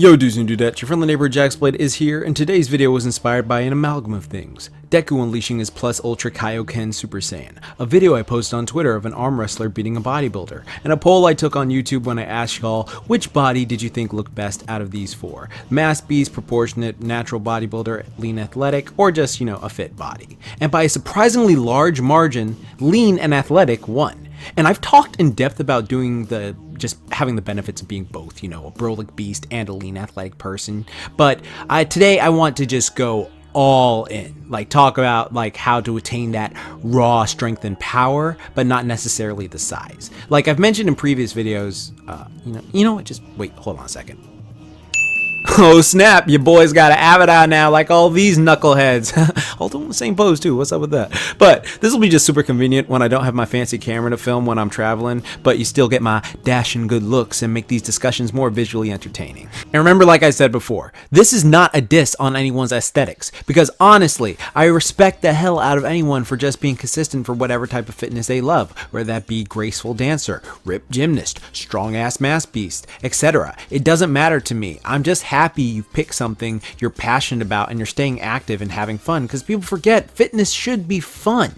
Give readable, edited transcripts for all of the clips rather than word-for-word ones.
Yo dudes and dudettes, your friendly neighbor Jaxblade is here, and today's video was inspired by an amalgam of things. Deku unleashing his plus ultra Kaioken Super Saiyan, a video I posted on Twitter of an arm wrestler beating a bodybuilder, and a poll I took on YouTube when I asked y'all which body did you think looked best out of these four: mass beast, proportionate, natural bodybuilder, lean athletic, or just, a fit body. And by a surprisingly large margin, lean and athletic won. And I've talked in depth about doing just having the benefits of being both, a brolic beast and a lean athletic person. But today I want to just go all in, talk about how to attain that raw strength and power, but not necessarily the size. Like I've mentioned in previous videos, just wait, hold on a second. Oh snap, your boy's got an avatar now like all these knuckleheads. All doing the same pose too, what's up with that? But this will be just super convenient when I don't have my fancy camera to film when I'm traveling, but you still get my dashing good looks and make these discussions more visually entertaining. And remember, like I said before, this is not a diss on anyone's aesthetics, because honestly, I respect the hell out of anyone for just being consistent for whatever type of fitness they love, whether that be graceful dancer, ripped gymnast, strong ass mass beast, etc. It doesn't matter to me. I'm just happy you pick something you're passionate about and you're staying active and having fun, because people forget fitness should be fun.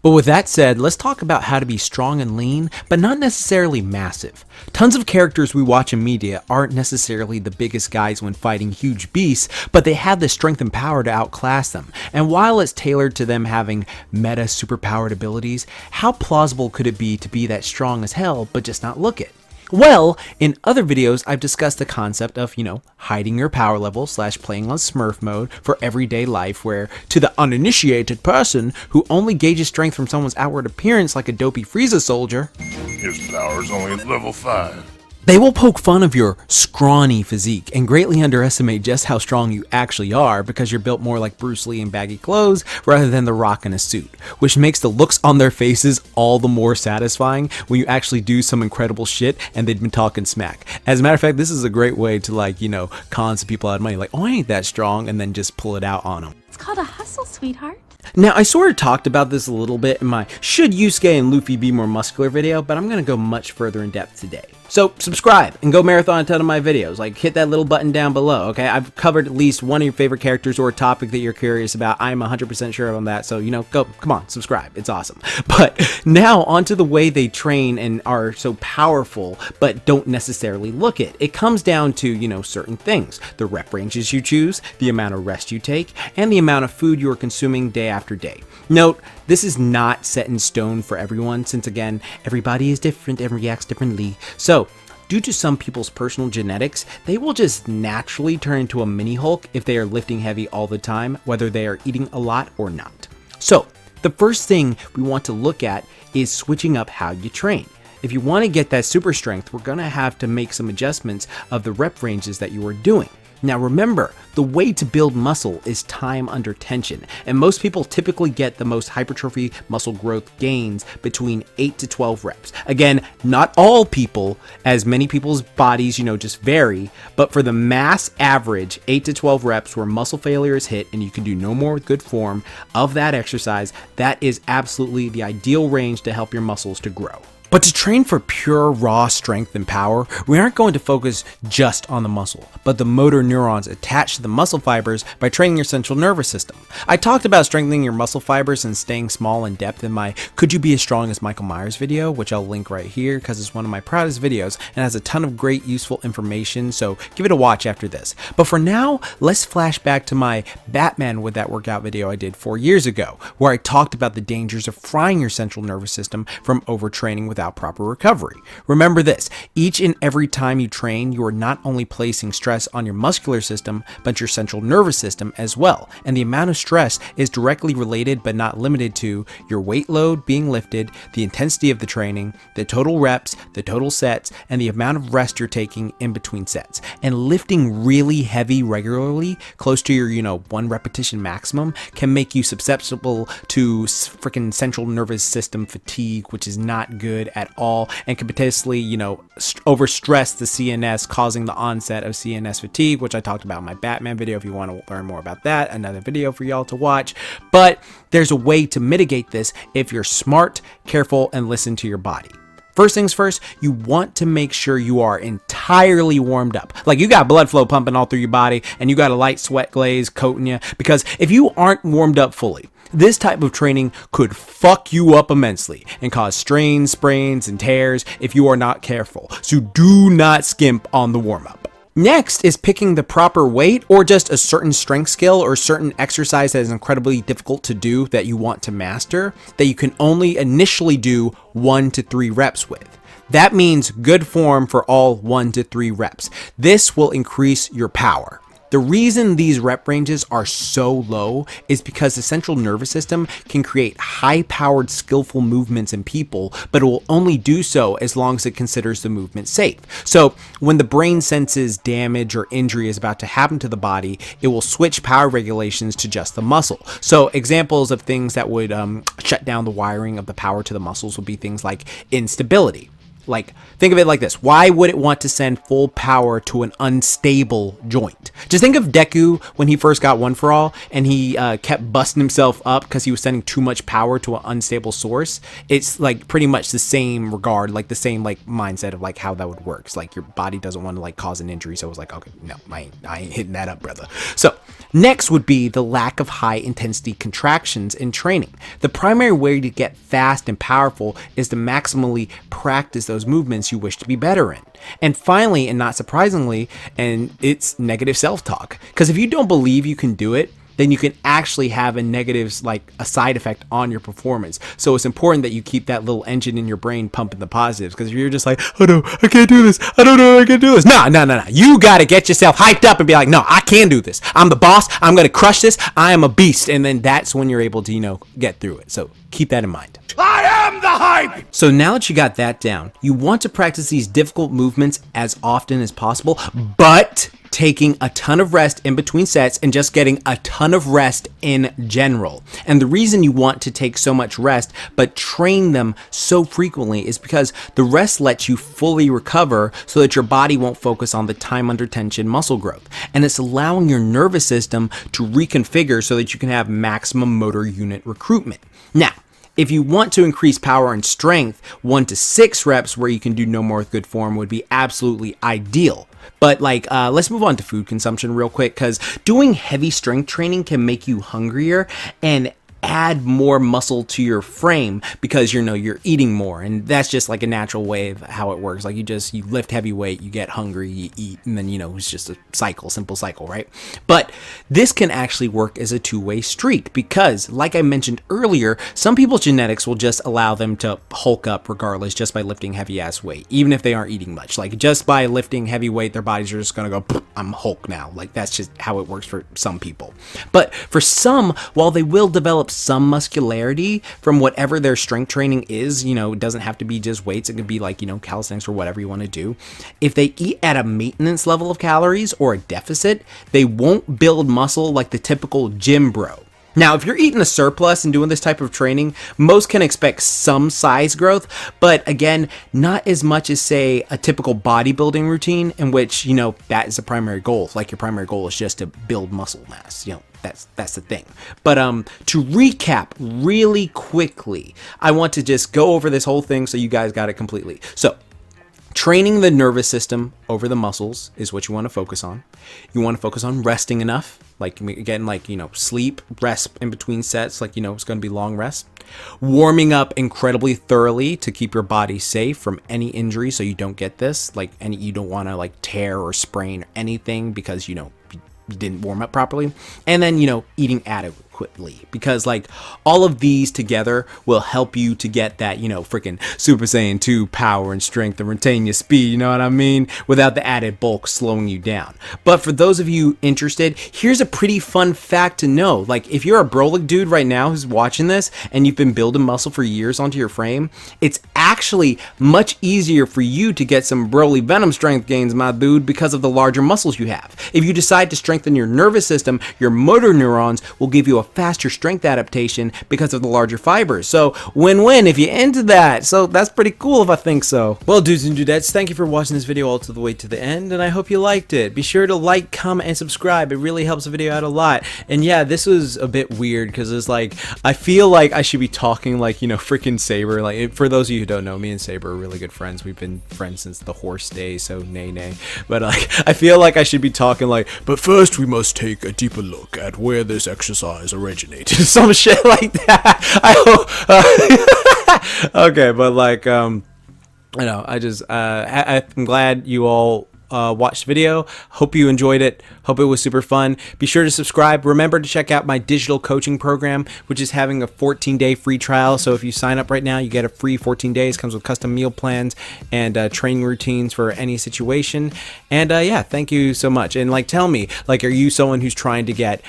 But with that said, let's talk about how to be strong and lean, but not necessarily massive. Tons of characters we watch in media aren't necessarily the biggest guys when fighting huge beasts, but they have the strength and power to outclass them. And while it's tailored to them having meta superpowered abilities, how plausible could it be to be that strong as hell, but just not look it? Well, in other videos, I've discussed the concept of, hiding your power level / playing on Smurf mode for everyday life, where to the uninitiated person who only gauges strength from someone's outward appearance like a dopey Frieza soldier, his power's only at level 5. They will poke fun of your scrawny physique and greatly underestimate just how strong you actually are, because you're built more like Bruce Lee in baggy clothes rather than The Rock in a suit, which makes the looks on their faces all the more satisfying when you actually do some incredible shit and they've been talking smack. As a matter of fact, this is a great way to con some people out of money, I ain't that strong, and then just pull it out on them. It's called a hustle, sweetheart. Now, I sort of talked about this a little bit in my Should Yusuke and Luffy Be More Muscular video, but I'm going to go much further in depth today. So subscribe and go marathon a ton of my videos. Hit that little button down below, okay? I've covered at least one of your favorite characters or a topic that you're curious about. I'm 100% sure on that, so, come on, subscribe. It's awesome. But now, onto the way they train and are so powerful, but don't necessarily look it. It comes down to, certain things. The rep ranges you choose, the amount of rest you take, and the amount of food you are consuming day after day. Note, this is not set in stone for everyone, since again, everybody is different and reacts differently. So, due to some people's personal genetics, they will just naturally turn into a mini Hulk if they are lifting heavy all the time, whether they are eating a lot or not. So, the first thing we want to look at is switching up how you train. If you want to get that super strength, we're going to have to make some adjustments of the rep ranges that you are doing. Now remember, the way to build muscle is time under tension, and most people typically get the most hypertrophy muscle growth gains between 8 to 12 reps. Again, not all people, as many people's bodies, just vary, but for the mass average, 8 to 12 reps where muscle failure is hit and you can do no more with good form of that exercise, that is absolutely the ideal range to help your muscles to grow. But to train for pure raw strength and power, we aren't going to focus just on the muscle, but the motor neurons attached to the muscle fibers by training your central nervous system. I talked about strengthening your muscle fibers and staying small in depth in my Could You Be As Strong as Michael Myers video, which I'll link right here because it's one of my proudest videos and has a ton of great useful information, so give it a watch after this. But for now, let's flash back to my Batman with that workout video I did 4 years ago, where I talked about the dangers of frying your central nervous system from overtraining without proper recovery. Remember this, each and every time you train, you are not only placing stress on your muscular system, but your central nervous system as well. And the amount of stress is directly related but not limited to your weight load being lifted, the intensity of the training, the total reps, the total sets, and the amount of rest you're taking in between sets. And lifting really heavy regularly, close to your, 1 repetition maximum, can make you susceptible to freaking central nervous system fatigue, which is not good at all, and can potentially, overstress the CNS, causing the onset of CNS fatigue, which I talked about in my Batman video. If you want to learn more about that, another video for y'all to watch. But there's a way to mitigate this if you're smart, careful, and listen to your body. First things first, you want to make sure you are entirely warmed up. Like you got blood flow pumping all through your body and you got a light sweat glaze coating you, because if you aren't warmed up fully, this type of training could fuck you up immensely and cause strains, sprains, and tears if you are not careful. So do not skimp on the warm-up. Next is picking the proper weight or just a certain strength skill or certain exercise that is incredibly difficult to do that you want to master, that you can only initially do 1 to 3 reps with. That means good form for all 1 to 3 reps. This will increase your power. The reason these rep ranges are so low is because the central nervous system can create high-powered, skillful movements in people, but it will only do so as long as it considers the movement safe. So when the brain senses damage or injury is about to happen to the body, it will switch power regulations to just the muscle. So examples of things that would shut down the wiring of the power to the muscles would be things like instability. Like, think of it like this. Why would it want to send full power to an unstable joint? Just think of Deku when he first got One For All and he kept busting himself up because he was sending too much power to an unstable source. It's like pretty much the same regard, like the same like mindset of like how that would work. It's like your body doesn't want to like cause an injury. So it was like, okay, no, I ain't hitting that up, brother. So next would be the lack of high intensity contractions in training. The primary way to get fast and powerful is to maximally practice those movements you wish to be better in. And finally, and not surprisingly, and it's negative self-talk. Because if you don't believe you can do it, then you can actually have a negative, like a side effect on your performance. So it's important that you keep that little engine in your brain pumping the positives. Because if you're just like, oh no, I can't do this. I don't know I can do this. No. You got to get yourself hyped up and be like, no, I can do this. I'm the boss. I'm going to crush this. I am a beast. And then that's when you're able to, get through it. So keep that in mind. I am the hype! So now that you got that down, you want to practice these difficult movements as often as possible, but taking a ton of rest in between sets and just getting a ton of rest in general. And the reason you want to take so much rest but train them so frequently is because the rest lets you fully recover so that your body won't focus on the time under tension muscle growth. And it's allowing your nervous system to reconfigure so that you can have maximum motor unit recruitment. Now, if you want to increase power and strength, 1 to 6 reps where you can do no more with good form would be absolutely ideal. But let's move on to food consumption real quick, because doing heavy strength training can make you hungrier and add more muscle to your frame because you're eating more, and that's just like a natural way of how it works. Like you lift heavy weight, you get hungry, you eat, and then it's just a simple cycle, right? But this can actually work as a two-way street because, like I mentioned earlier, some people's genetics will just allow them to hulk up regardless just by lifting heavy ass weight, even if they aren't eating much. Like just by lifting heavy weight, their bodies are just gonna go, I'm Hulk now. Like that's just how it works for some people. But for some, while they will develop some muscularity from whatever their strength training is, it doesn't have to be just weights. It could be like, calisthenics or whatever you want to do. If they eat at a maintenance level of calories or a deficit, they won't build muscle like the typical gym bro. Now, if you're eating a surplus and doing this type of training, most can expect some size growth, but again, not as much as, say, a typical bodybuilding routine in which, that is the primary goal. Like your primary goal is just to build muscle mass, That's the thing. But to recap really quickly, I want to just go over this whole thing so you guys got it completely. So, training the nervous system over the muscles is what you want to focus on. You want to focus on resting enough, sleep, rest in between sets, it's going to be long rest. Warming up incredibly thoroughly to keep your body safe from any injury so you don't get this, you don't want to tear or sprain or anything because, you didn't warm up properly. And then, eating adequately, because all of these together will help you to get that, freaking Super Saiyan 2 power and strength and retain your speed, you know what I mean? Without the added bulk slowing you down. But for those of you interested, here's a pretty fun fact to know. If you're a Brolic dude right now who's watching this and you've been building muscle for years onto your frame, it's actually much easier for you to get some Broly Venom strength gains, my dude, because of the larger muscles you have. If you decide to strengthen your nervous system, your motor neurons will give you a faster strength adaptation because of the larger fibers. So win-win if you're into that. So that's pretty cool if I think so. Well, dudes and dudettes, thank you for watching this video all the way to the end, and I hope you liked it. Be sure to like, comment, and subscribe. It really helps the video out a lot. And yeah, this was a bit weird because it's like, I feel like I should be talking like, you know, freaking Saber. Like, for those of you who don't know, me and Saber are really good friends. We've been friends since the horse days, so nay. But like, I feel like I should be talking like, but first we must take a deeper look at where this exercise originated. Some shit like that. I hope. Okay, but like, I know, I'm glad you all watched the video. Hope you enjoyed it. Hope it was super fun. Be sure to subscribe. Remember to check out my digital coaching program, which is having a 14-day free trial. So if you sign up right now, you get a free 14 days. Comes with custom meal plans and training routines for any situation. And yeah, thank you so much. And like, tell me, like, are you someone who's trying to get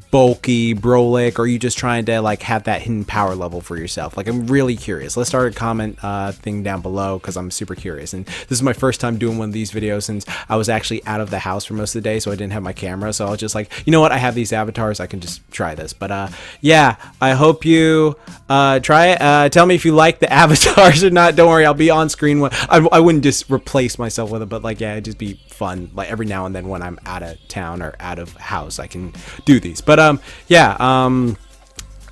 bulky, brolic, or are you just trying to like have that hidden power level for yourself? Like, I'm really curious. Let's start a comment thing down below because I'm super curious. And this is my first time doing one of these videos since I was actually out of the house for most of the day, so I didn't have my camera. So I was just like, you know what, I have these avatars, I can just try this. But yeah, I hope you try it. Tell me if you like the avatars or not. Don't worry, I'll be on screen. I wouldn't just replace myself with it, but like, yeah, it'd just be fun. Like every now and then when I'm out of town or out of house, I can do these. But yeah,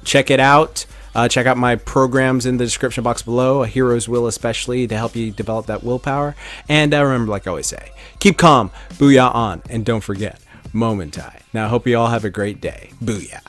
check it out. Check out my programs in the description box below, A Hero's Will especially, to help you develop that willpower. And remember, like I always say, keep calm, booyah on, and don't forget, momentai. Now, I hope you all have a great day. Booyah.